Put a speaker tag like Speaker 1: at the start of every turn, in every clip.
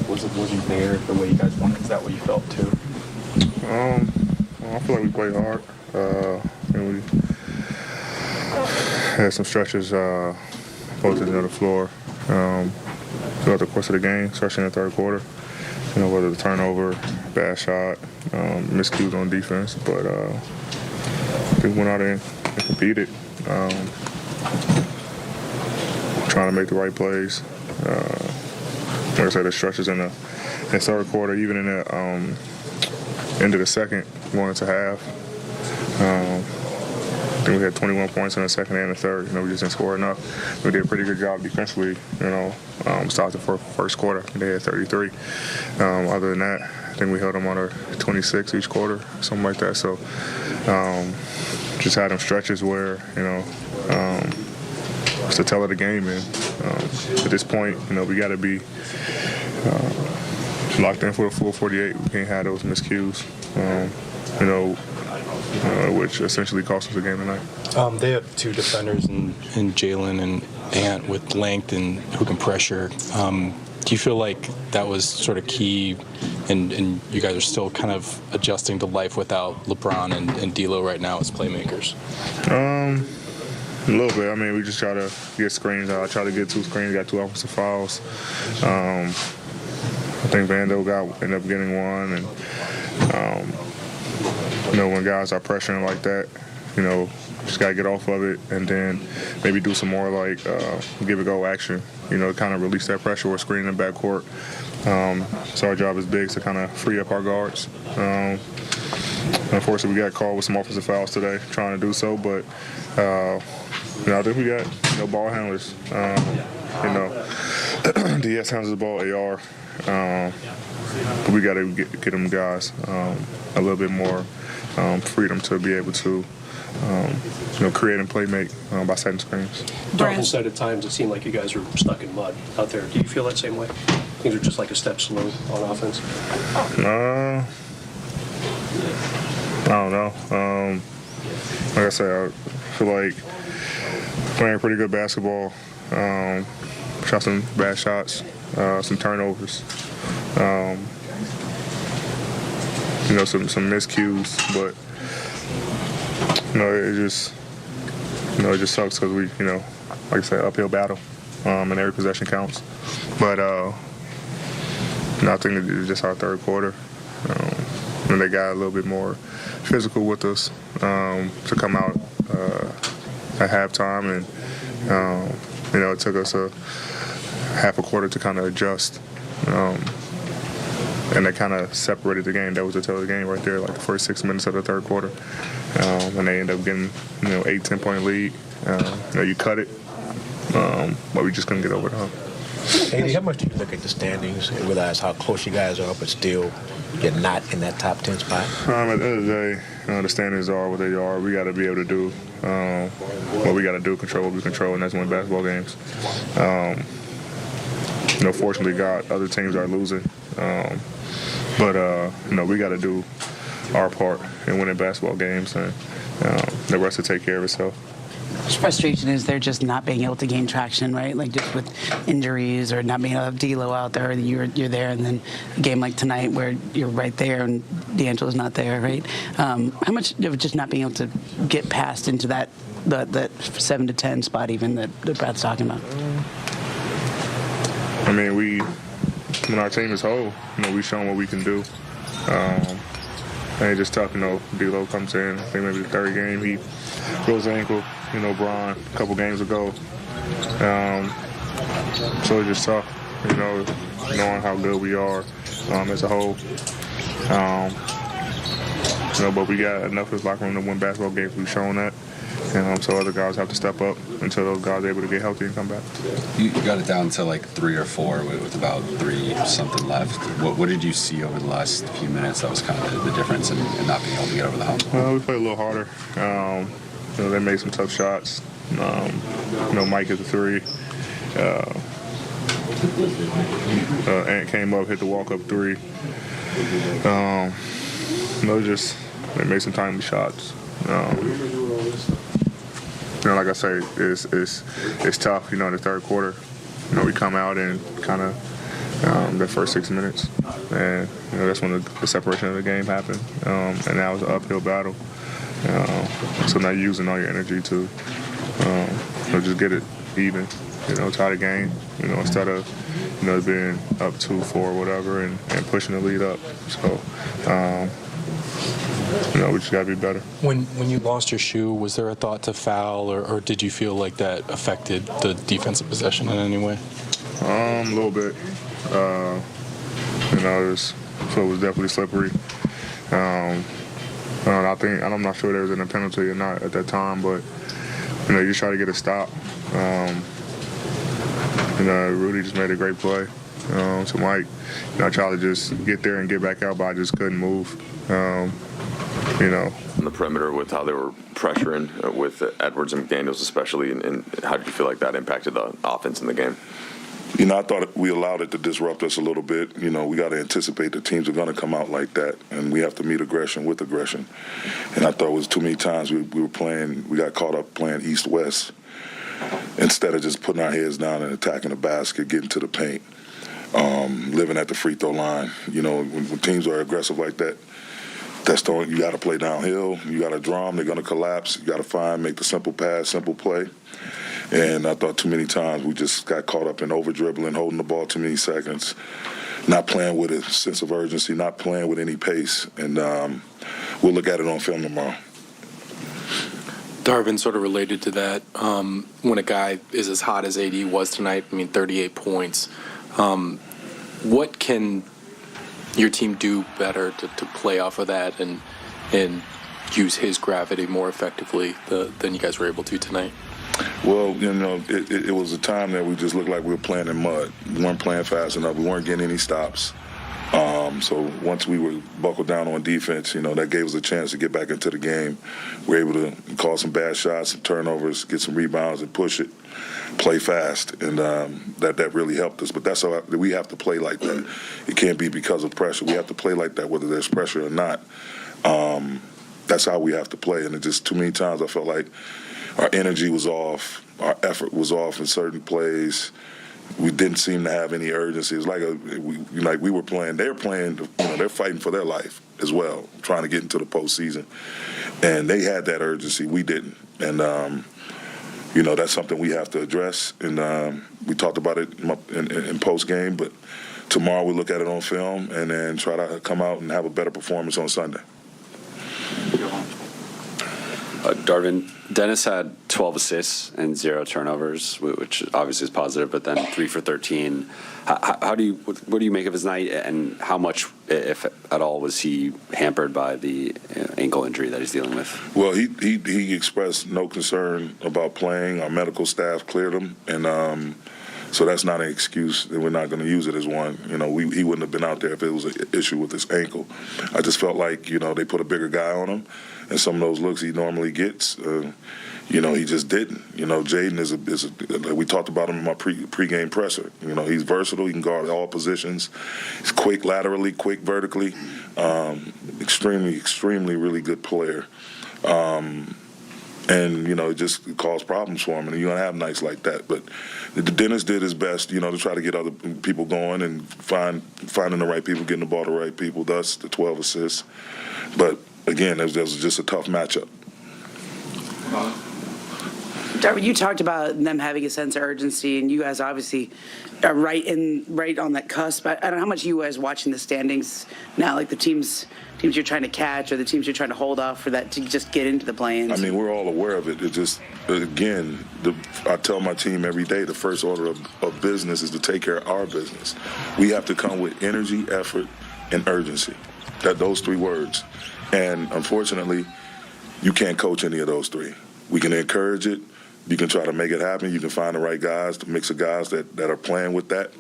Speaker 1: Was he there the way you guys wanted? Is that what you felt too?
Speaker 2: I feel like we played hard. And we had some stretches both ends of the floor throughout the course of the game, especially in the third quarter. Whether the turnover, bad shot, miscues on defense, but I think we went out there and competed, trying to make the right plays. Like I said, the stretches in the third quarter, even in the end of the second, going into half. I think we had 21 points in the second and the third. We just didn't score enough. We did a pretty good job defensively. Started the first quarter. They had 33. Other than that, I think we held them under 26 each quarter, something like that. So just had them stretches where it's the tell of the game. And at this point, we got to be locked in for the full 48. We can't have those miscues. Which essentially cost us the game tonight.
Speaker 3: They have two defenders in Jalen and Ant with length and who can pressure. Do you feel like that was sort of key, and you guys are still kind of adjusting to life without LeBron and D'Lo right now as playmakers?
Speaker 2: A little bit. We just try to get screens. I try to get 2 screens, got 2 offensive fouls. I think Vando ended up getting one, and when guys are pressuring like that, just got to get off of it and then maybe do some more like give-it-go action, kind of release that pressure or screen in the backcourt. So our job is big to kind of free up our guards. Unfortunately, we got called with some offensive fouls today trying to do so, but I think we got ball handlers. DS handles the ball, AR. But we got to get them guys a little bit more freedom to be able to, create and play make by setting screens.
Speaker 4: Dalton said at times it seemed like you guys were stuck in mud out there. Do you feel that same way? Things are just like a step slow on offense?
Speaker 2: I don't know. Like I said, I feel like playing pretty good basketball. Shot some bad shots, some turnovers. Some miscues, but it just sucks because we, like I said, uphill battle, and every possession counts. But I think it's just our third quarter, and they got a little bit more physical with us to come out at halftime, and it took us a half a quarter to kind of adjust. And that kind of separated the game. That was the tail of the game right there, like the first 6 minutes of the third quarter. And they end up getting, 8, 10-point lead. You cut it, but we just couldn't get over the hump.
Speaker 5: Andy, how much do you look at the standings and realize how close you guys are, but still you're not in that top 10 spot?
Speaker 2: At the end of the day, the standings are what they are. We got to be able to do what we got to do, control what we control, and that's win basketball games. Fortunately, other teams are losing. But we got to do our part in winning basketball games, and the rest will take care of itself.
Speaker 6: Frustration is they're just not being able to gain traction, right? Like just with injuries or not being able to have D'Lo out there, you're there, and then a game like tonight where you're right there and D'Angelo's not there, right? How much of just not being able to get past into that 7 to 10 spot even that Brad's talking about?
Speaker 2: When our team is whole, we've shown what we can do. And it's just tough, D'Lo comes in, I think maybe the third game, he rolls his ankle, Bron a couple games ago. So it's just tough, knowing how good we are as a whole. But we got enough of this locker room to win basketball games. We've shown that. So other guys have to step up until those guys are able to get healthy and come back.
Speaker 7: You got it down to like 3 or 4 with about 3-something left. What did you see over the last few minutes that was kind of the difference in not being able to get over the hump?
Speaker 2: We played a little harder. They made some tough shots. Mike hit the 3. Ant came up, hit the walk-up 3. They made some timely shots. Like I say, it's tough. In the third quarter, we come out and kind of that first 6 minutes, and that's when the separation of the game happened, and now it's an uphill battle. So now you're using all your energy to just get it even, tie the game, instead of being up 2-4 whatever and pushing the lead up. So we just gotta be better.
Speaker 3: When you lost your shoe, was there a thought to foul, or did you feel like that affected the defensive possession in any way?
Speaker 2: A little bit. So it was definitely slippery. I'm not sure there was a penalty or not at that time, but you just try to get a stop. Rudy just made a great play to Mike. I tried to just get there and get back out, but I just couldn't move.
Speaker 8: On the perimeter with how they were pressuring with Edwards and McDaniels especially, and how did you feel like that impacted the offense in the game?
Speaker 9: I thought we allowed it to disrupt us a little bit. We got to anticipate that teams are going to come out like that, and we have to meet aggression with aggression. And I thought it was too many times we got caught up playing east-west instead of just putting our heads down and attacking the basket, getting to the paint, living at the free throw line. When teams are aggressive like that, you got to play downhill. You got to draw them. They're going to collapse. You got to make the simple pass, simple play. And I thought too many times we just got caught up in over-dribbling, holding the ball too many seconds, not playing with a sense of urgency, not playing with any pace. And we'll look at it on film tomorrow.
Speaker 10: Darvin, sort of related to that, when a guy is as hot as AD was tonight, 38 points, what can your team do better to play off of that and use his gravity more effectively than you guys were able to tonight?
Speaker 9: Well, it was a time that we just looked like we were playing in mud. We weren't playing fast enough. We weren't getting any stops. So once we were buckled down on defense, that gave us a chance to get back into the game. We were able to call some bad shots, some turnovers, get some rebounds and push it, play fast. And that really helped us. But that's how we have to play like that. It can't be because of pressure. We have to play like that whether there's pressure or not. That's how we have to play. And it just too many times I felt like our energy was off, our effort was off in certain plays. We didn't seem to have any urgency. It was like we were playing. They're playing. They're fighting for their life as well, trying to get into the postseason. And they had that urgency. We didn't. And that's something we have to address. And we talked about it in post game. But tomorrow we look at it on film and then try to come out and have a better performance on Sunday.
Speaker 11: Darvin, Dennis had 12 assists and 0 turnovers, which obviously is positive, but then 3 for 13. What do you make of his night, and how much, if at all, was he hampered by the ankle injury that he's dealing with?
Speaker 9: Well, he expressed no concern about playing. Our medical staff cleared him, and so that's not an excuse, and we're not going to use it as one. He wouldn't have been out there if it was an issue with his ankle. I just felt like, they put a bigger guy on him, and some of those looks he normally gets, he just didn't. Jaden is we talked about him in my pregame presser. He's versatile. He can guard all positions. He's quick laterally, quick vertically. Extremely, extremely really good player. And, it just caused problems for him. And you're going to have nights like that. But Dennis did his best, to try to get other people going and finding the right people, getting the ball to the right people, thus the 12 assists. But, again, it was just a tough matchup.
Speaker 6: Darvin, you talked about them having a sense of urgency, and you guys obviously are right on that cusp. I don't know how much you guys watching the standings now, like the teams you're trying to catch or the teams you're trying to hold off for that to just get into the play-ins.
Speaker 9: We're all aware of it. It just, again, I tell my team every day the first order of business is to take care of our business. We have to come with energy, effort, and urgency. Those 3 words. And unfortunately, you can't coach any of those 3. We can encourage it. You can try to make it happen. You can find the right guys, the mix of guys that are playing with that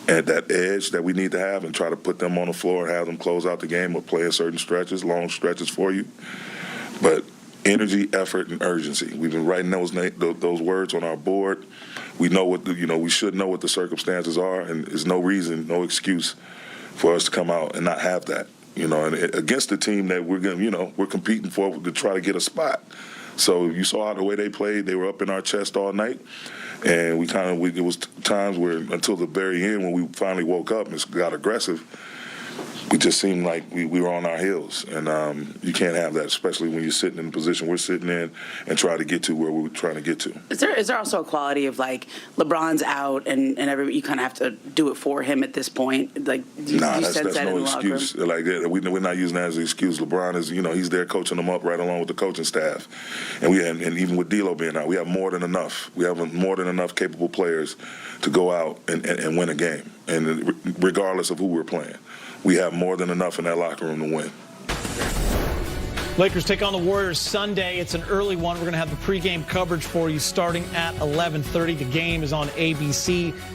Speaker 9: and that edge that we need to have, and try to put them on the floor and have them close out the game or play in certain stretches, long stretches for you. But energy, effort, and urgency. We've been writing those words on our board. We know we should know what the circumstances are, and there's no reason, no excuse for us to come out and not have that. And against the team that we're competing for to try to get a spot. So you saw how the way they played. They were up in our chest all night. And it was times where until the very end when we finally woke up and got aggressive, we just seemed like we were on our heels. And you can't have that, especially when you're sitting in the position we're sitting in and try to get to where we're trying to get to.
Speaker 6: Is there also a quality of like LeBron's out and you kind of have to do it for him at this point? Like, do you
Speaker 9: that's
Speaker 6: sense that
Speaker 9: no
Speaker 6: in the locker room?
Speaker 9: excuse. Like we're not using that as an excuse. LeBron is, he's there coaching them up right along with the coaching staff, and even with D'Lo being out, we have more than enough. We have more than enough capable players to go out and win a game, and regardless of who we're playing, we have more than enough in that locker room to win.
Speaker 12: Lakers take on the Warriors Sunday. It's an early one. We're going to have the pregame coverage for you starting at 11:30. The game is on ABC.